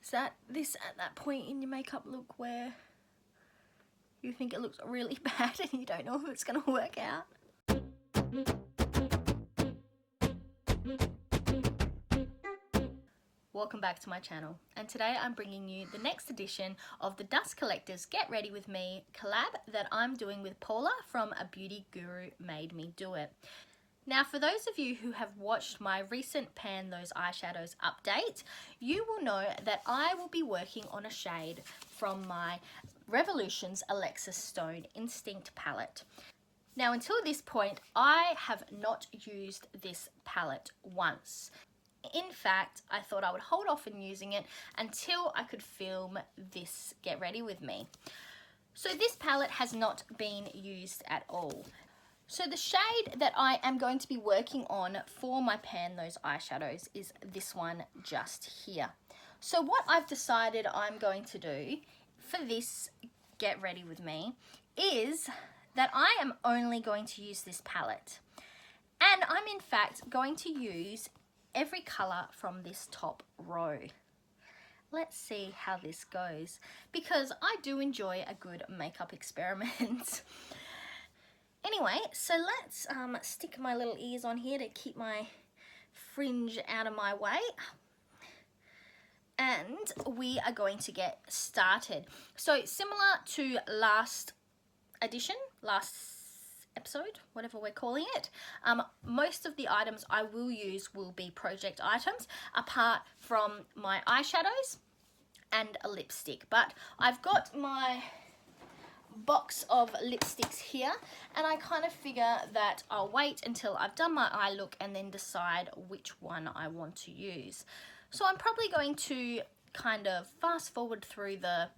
Is that this at that point in your makeup look where you think it looks really bad and you don't know if it's going to work out? Welcome back to my channel, and today I'm bringing you the next edition of the Dust Collectors Get Ready With Me collab that I'm doing with Paula from A Beauty Guru Made Me Do It. Now, for those of you who have watched my recent Pan Those Eyeshadows update, you will know that I will be working on a shade from my Revolution's Alexis Stone Instinct palette. Now, until this point, I have not used this palette once. In fact, I thought I would hold off on using it until I could film this Get Ready With Me. So this palette has not been used at all. So the shade that I am going to be working on for my Pan Those eyeshadows is this one just here. So what I've decided I'm going to do for this Get Ready With Me is that I am only going to use this palette. And I'm in fact going to use every colour from this top row. Let's see how this goes, because I do enjoy a good makeup experiment. Anyway, so let's stick my little ears on here to keep my fringe out of my way. And we are going to get started. So similar to last episode, whatever we're calling it, most of the items I will use will be project items, apart from my eyeshadows and a lipstick. But I've got my box of lipsticks here, and I kind of figure that I'll wait until I've done my eye look and then decide which one I want to use. So I'm probably going to kind of fast forward through the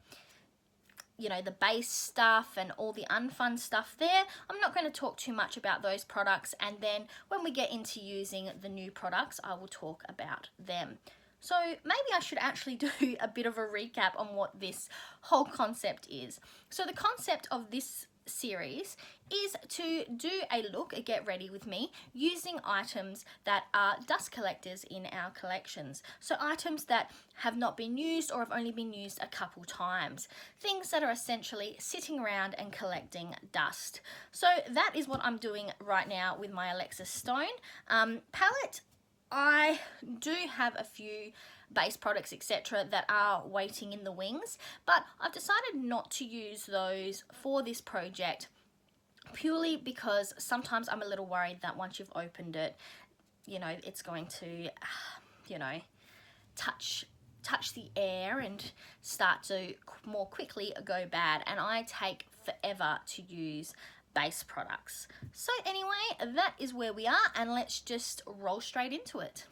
the base stuff and all the unfun stuff there. I'm not going to talk too much about those products, and then when we get into using the new products, I will talk about them. So maybe I should actually do a bit of a recap on what this whole concept is. So the concept of this series is to do a Get Ready With Me using items that are dust collectors in our collections. So items that have not been used or have only been used a couple times. Things that are essentially sitting around and collecting dust. So that is what I'm doing right now with my Alexis Stone palette. I do have a few base products, etc., that are waiting in the wings, but I've decided not to use those for this project purely because sometimes I'm a little worried that once you've opened it, it's going to, touch the air and start to more quickly go bad, and I take forever to use base products. So anyway, that is where we are, and let's just roll straight into it.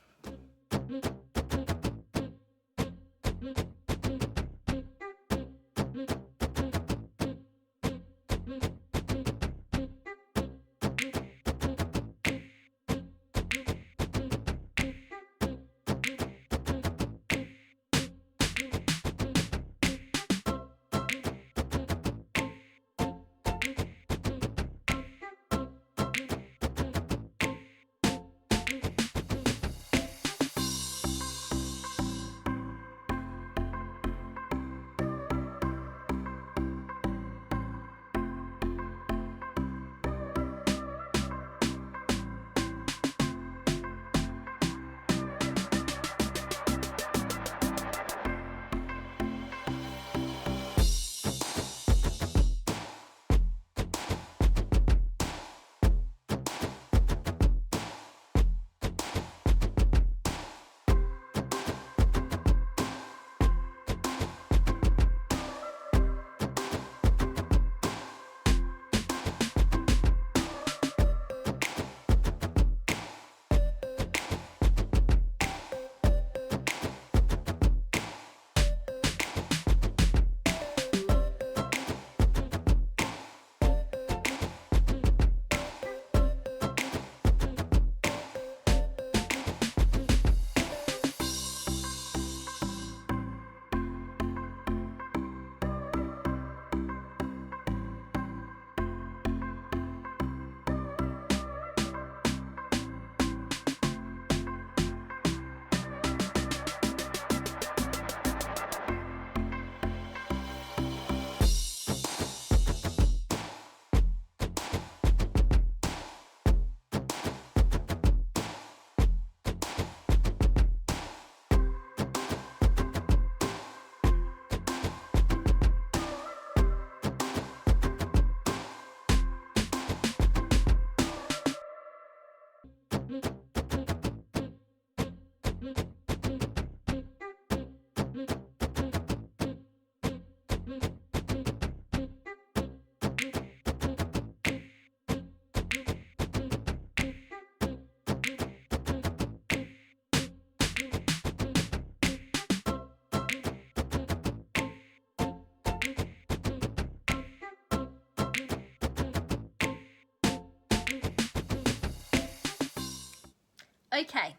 Okay,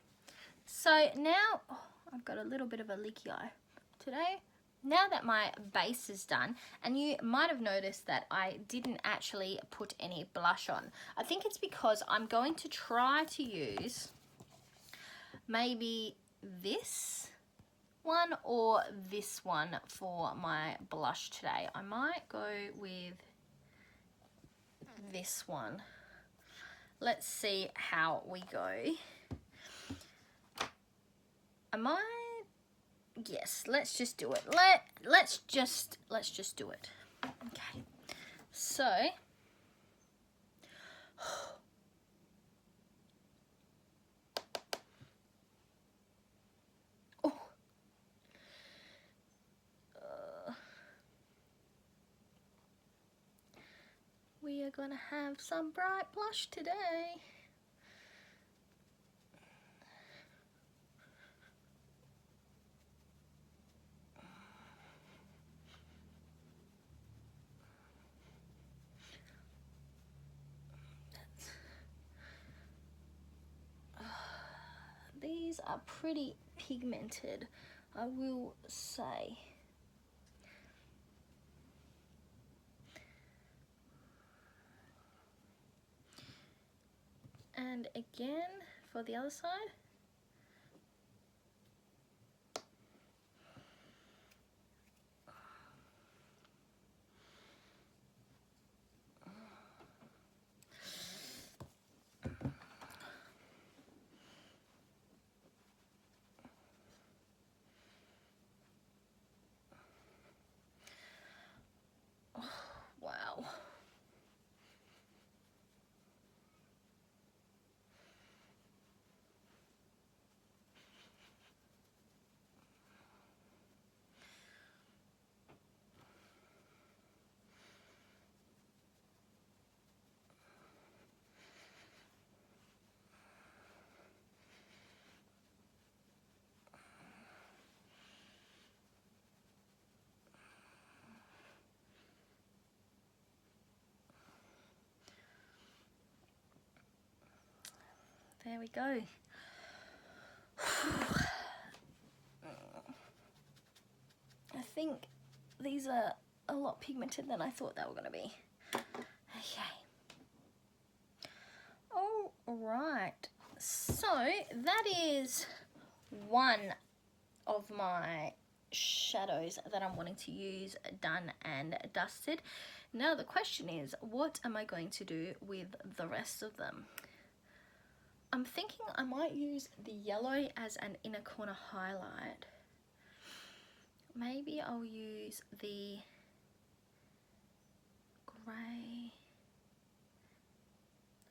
so now, oh, I've got a little bit of a leaky eye today. Now that my base is done, and you might have noticed that I didn't actually put any blush on. I think it's because I'm going to try to use maybe this one or this one for my blush today. I might go with this one. Let's see how we go. I might, yes, let's just do it. Let's just do it. Okay. So oh. We are gonna have some bright blush today. These are pretty pigmented, I will say. And again, for the other side. Wow. There we go. I think these are a lot pigmented than I thought they were going to be. Okay. All right. So that is one of my shadows that I'm wanting to use done and dusted. Now the question is, what am I going to do with the rest of them? I'm thinking I might use the yellow as an inner corner highlight. Maybe I'll use the grey.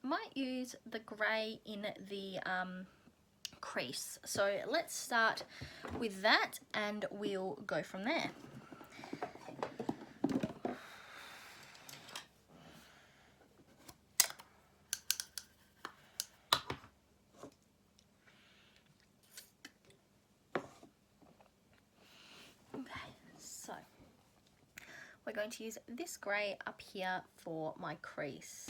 I might use the grey in the crease. So let's start with that and we'll go from there. We're going to use this grey up here for my crease.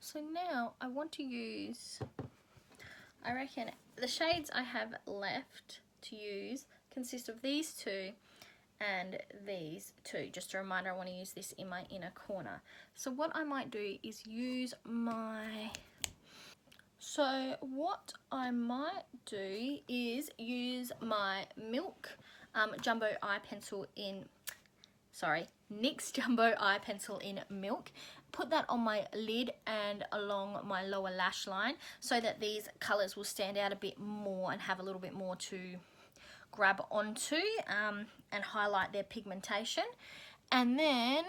So now I want to use, I reckon the shades I have left to use consist of these two and these two. Just a reminder, I want to use this in my inner corner. So what I might do is use my, so what I might do is use my Milk Jumbo Eye Pencil in, sorry, NYX Jumbo Eye Pencil in Milk, put that on my lid and along my lower lash line so that these colours will stand out a bit more and have a little bit more to grab onto and highlight their pigmentation. And then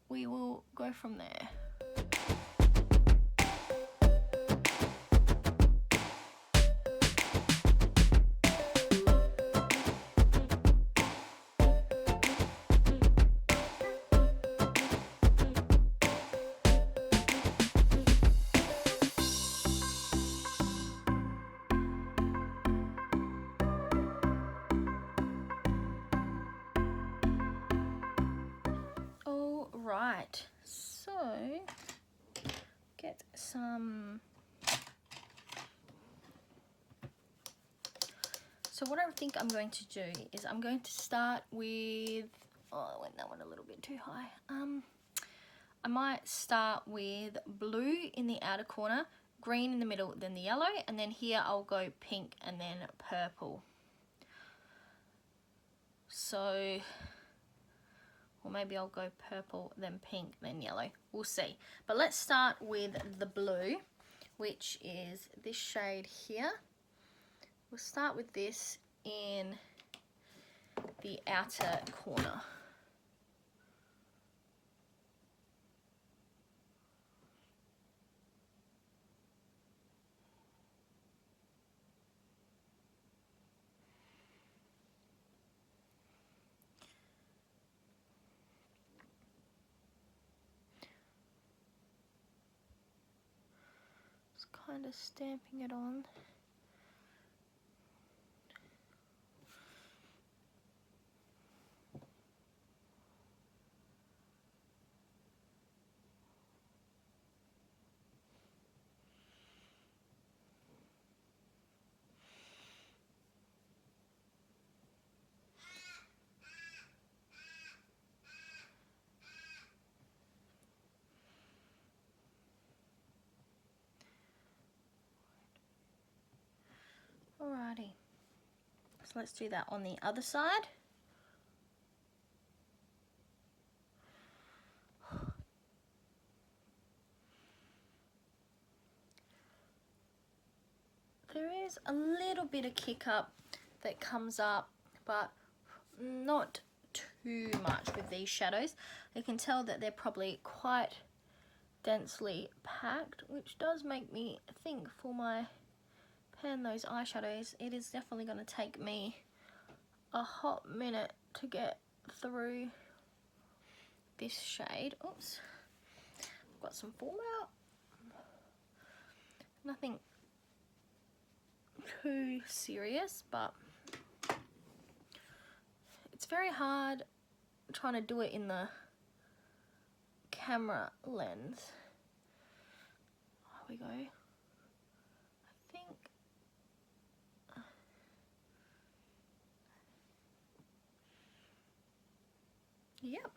we will go from there. Right, so get some. So what I think I'm going to do is I'm going to start with, oh, I went that one a little bit too high. I might start with blue in the outer corner, green in the middle, then the yellow, and then here I'll go pink and then purple. So, or maybe I'll go purple, then pink, then yellow. We'll see. But let's start with the blue, which is this shade here. We'll start with this in the outer corner. Kind of stamping it on. Alrighty, so let's do that on the other side. There is a little bit of kick up that comes up, but not too much with these shadows. You can tell that they're probably quite densely packed, which does make me think for my those eyeshadows, it is definitely going to take me a hot minute to get through this shade. Oops, I've got some fallout. Nothing too serious, but it's very hard trying to do it in the camera lens. There we go. Yep.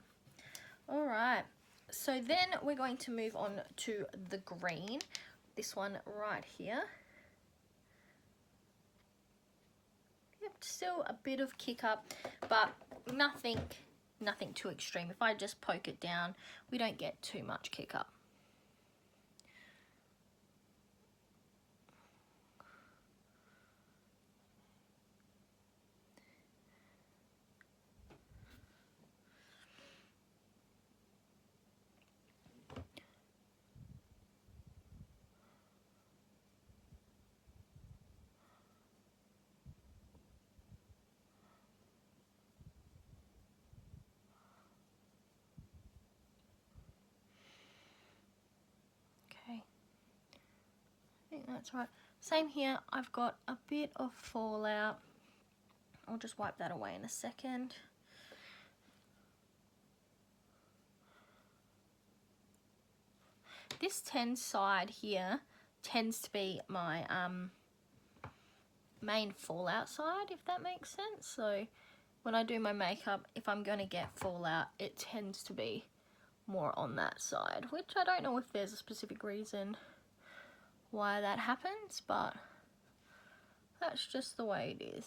All right. So then we're going to move on to the green. This one right here. Yep, still a bit of kick up, but nothing too extreme. If I just poke it down, we don't get too much kick up. That's right. Same here, I've got a bit of fallout. I'll just wipe that away in a second. This 10 side here tends to be my main fallout side, if that makes sense. So when I do my makeup, if I'm going to get fallout, it tends to be more on that side, which I don't know if there's a specific reason why that happens, but that's just the way it is.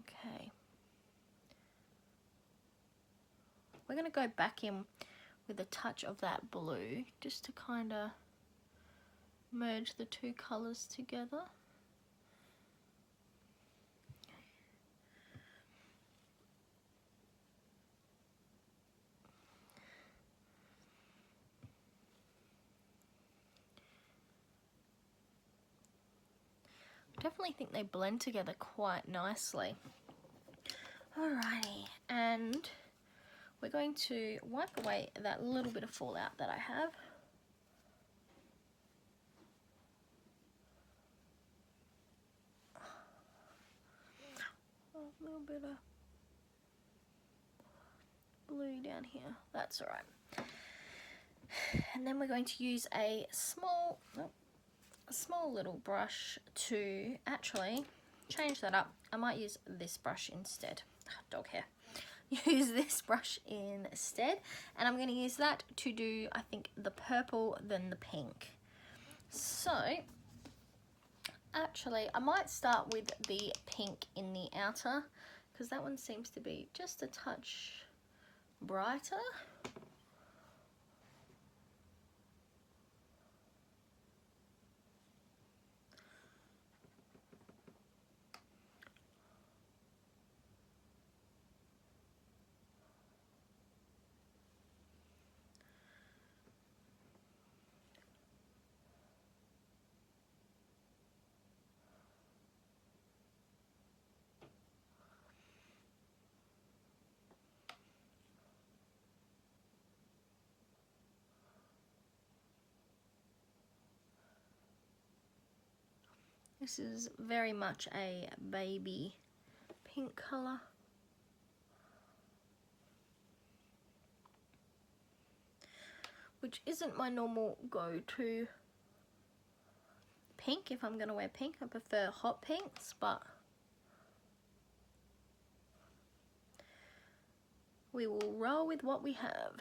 Okay. we're going to go back in with a touch of that blue just to kind of merge the two colours together. I definitely think they blend together quite nicely. Alrighty, and we're going to wipe away that little bit of fallout that I have. A little bit of blue down here, that's alright. And then we're going to use a small little brush to actually change that up. I might use this brush instead. Dog hair. Use this brush instead, and I'm going to use that to do, I think, the purple then the pink. So actually I might start with the pink in the outer because that one seems to be just a touch brighter. This is very much a baby pink colour. Which isn't my normal go-to pink. If I'm going to wear pink, I prefer hot pinks, but we will roll with what we have.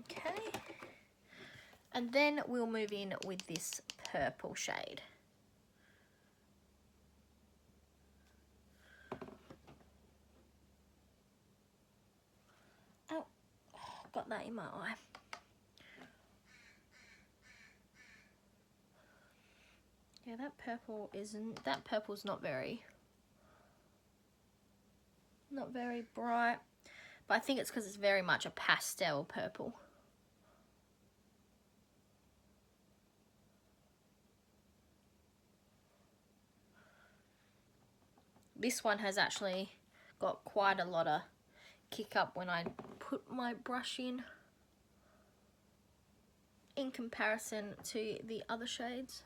Okay, and then we'll move in with this purple shade. Oh, got that in my eye. Yeah, that purple's not very bright, but I think it's because it's very much a pastel purple. This one has actually got quite a lot of kick up when I put my brush in comparison to the other shades.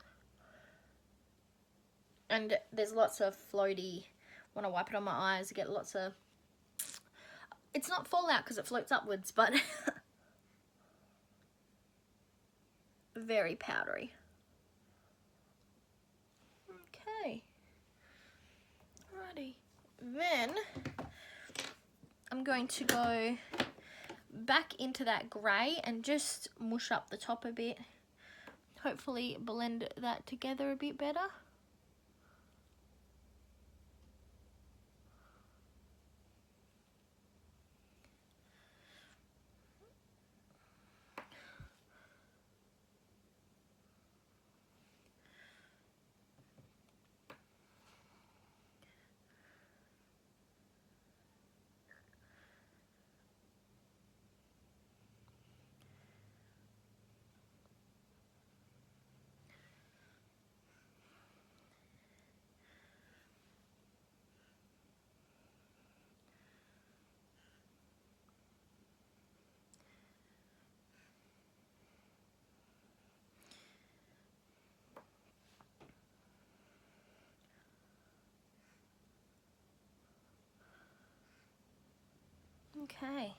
And there's lots of floaty, when I wipe it on my eyes, I get lots of, it's not fallout because it floats upwards, but very powdery. Okay. Alrighty. Then I'm going to go back into that grey and just mush up the top a bit. Hopefully blend that together a bit better. Okay.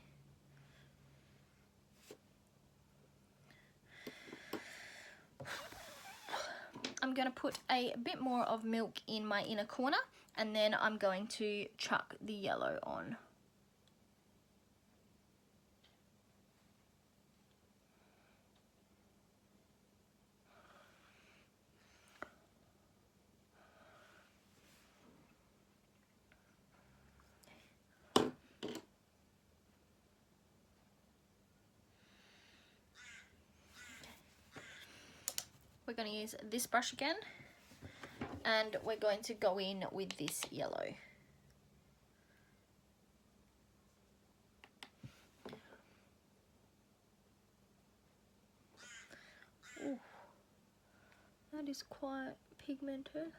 I'm going to put a bit more of milk in my inner corner, and then I'm going to chuck the yellow on. going to use this brush again, and we're going to go in with this yellow. Ooh, that is quite pigmented.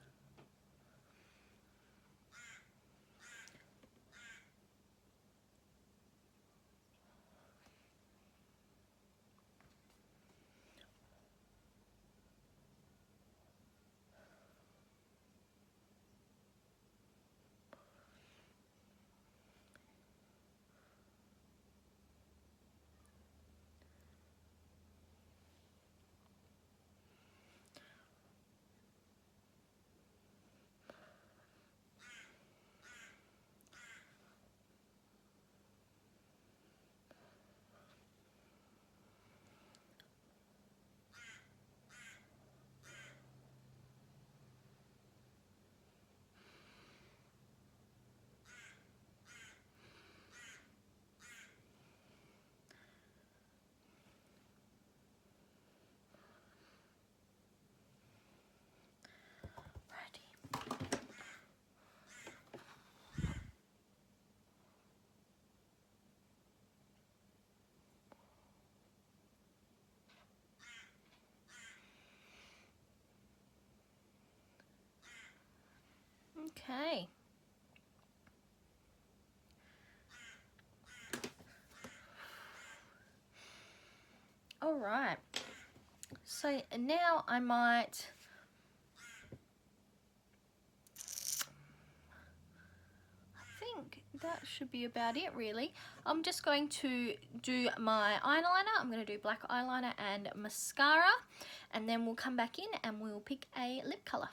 Okay. All right. So now I might that should be about it really. I'm just going to do my eyeliner. I'm going to do black eyeliner and mascara, and then we'll come back in and we'll pick a lip colour.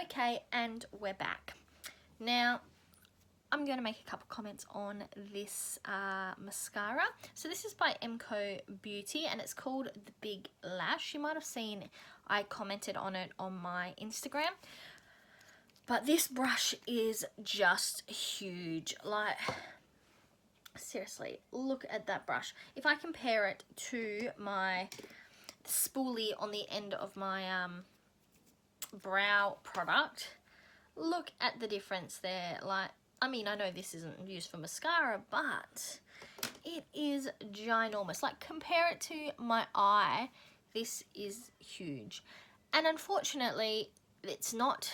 Okay, and we're back. Now, I'm going to make a couple comments on this mascara. So this is by MCoBeauty, and it's called the Big Lash. You might have seen I commented on it on my Instagram. But this brush is just huge. Like, seriously, look at that brush. If I compare it to my spoolie on the end of my brow product, look at the difference there. Like, I mean, I know this isn't used for mascara, but it is ginormous. Like, compare it to my eye, this is huge. And unfortunately, it's not,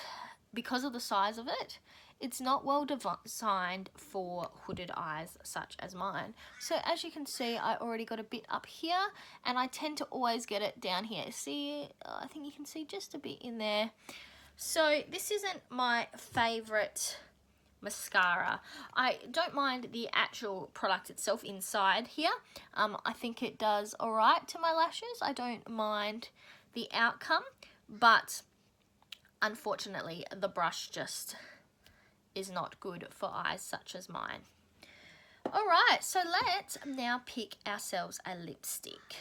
because of the size of it, it's not well designed for hooded eyes such as mine. So as you can see, I already got a bit up here, and I tend to always get it down here. See, I think you can see just a bit in there. So this isn't my favorite mascara. I don't mind the actual product itself inside here. I think it does all right to my lashes. I don't mind the outcome, but unfortunately the brush just is not good for eyes such as mine. Alright, so let's now pick ourselves a lipstick.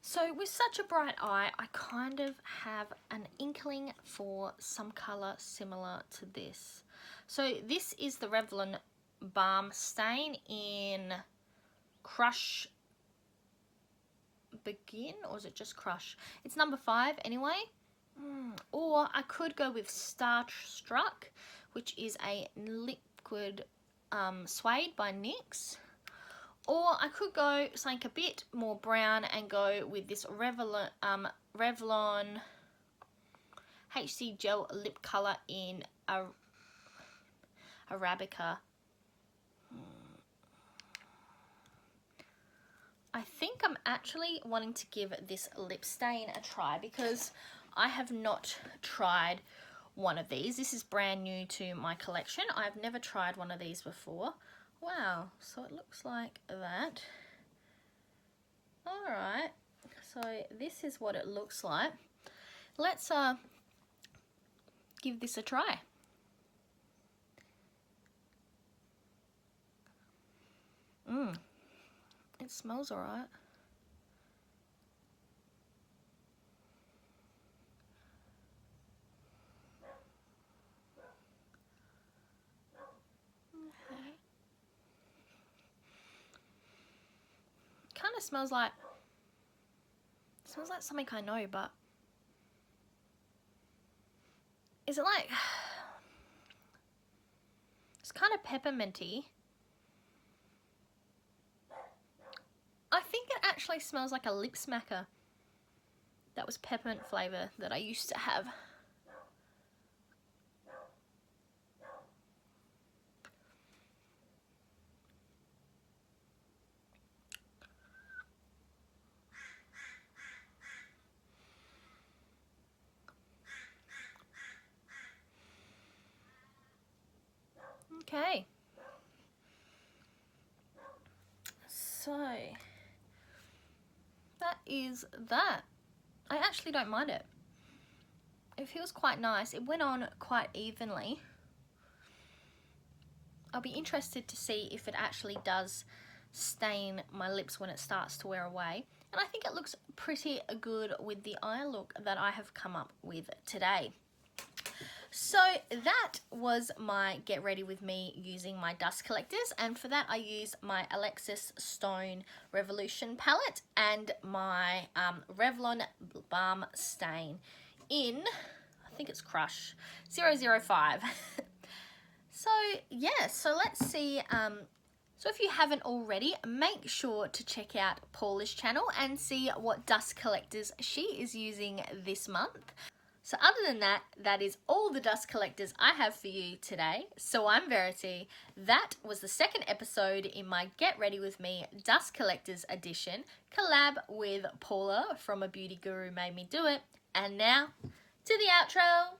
So with such a bright eye, I kind of have an inkling for some colour similar to this. So this is the Revlon Balm Stain in Crush Begin, or is it just Crush? It's number 5 anyway. Or I could go with Starstruck, which is a liquid suede by NYX. Or I could go something a bit more brown and go with this Revlon HC Gel Lip Colour in Arabica. I think I'm actually wanting to give this lip stain a try because I have not tried one of these. This is brand new to my collection. I've never tried one of these before. Wow, so it looks like that. Alright, so this is what it looks like. Let's give this a try. It smells alright. Okay. Kind of smells like something I know, but is it like, it's kind of pepperminty. I think it actually smells like a lip smacker. That was peppermint flavour that I used to have. Okay. So that is that. I actually don't mind it. It feels quite nice. It went on quite evenly. I'll be interested to see if it actually does stain my lips when it starts to wear away. And I think it looks pretty good with the eye look that I have come up with today. So that was my get ready with me using my dust collectors, and for that I used my Alexis Stone Revolution palette and my Revlon Balm Stain in, I think it's Crush 005. So yeah, so let's see. So if you haven't already, make sure to check out Paula's channel and see what dust collectors she is using this month. So other than that, that is all the dust collectors I have for you today. So I'm Verity. That was the second episode in my Get Ready With Me Dust Collectors edition, collab with Paula from A Beauty Guru Made Me Do It. And now, to the outro.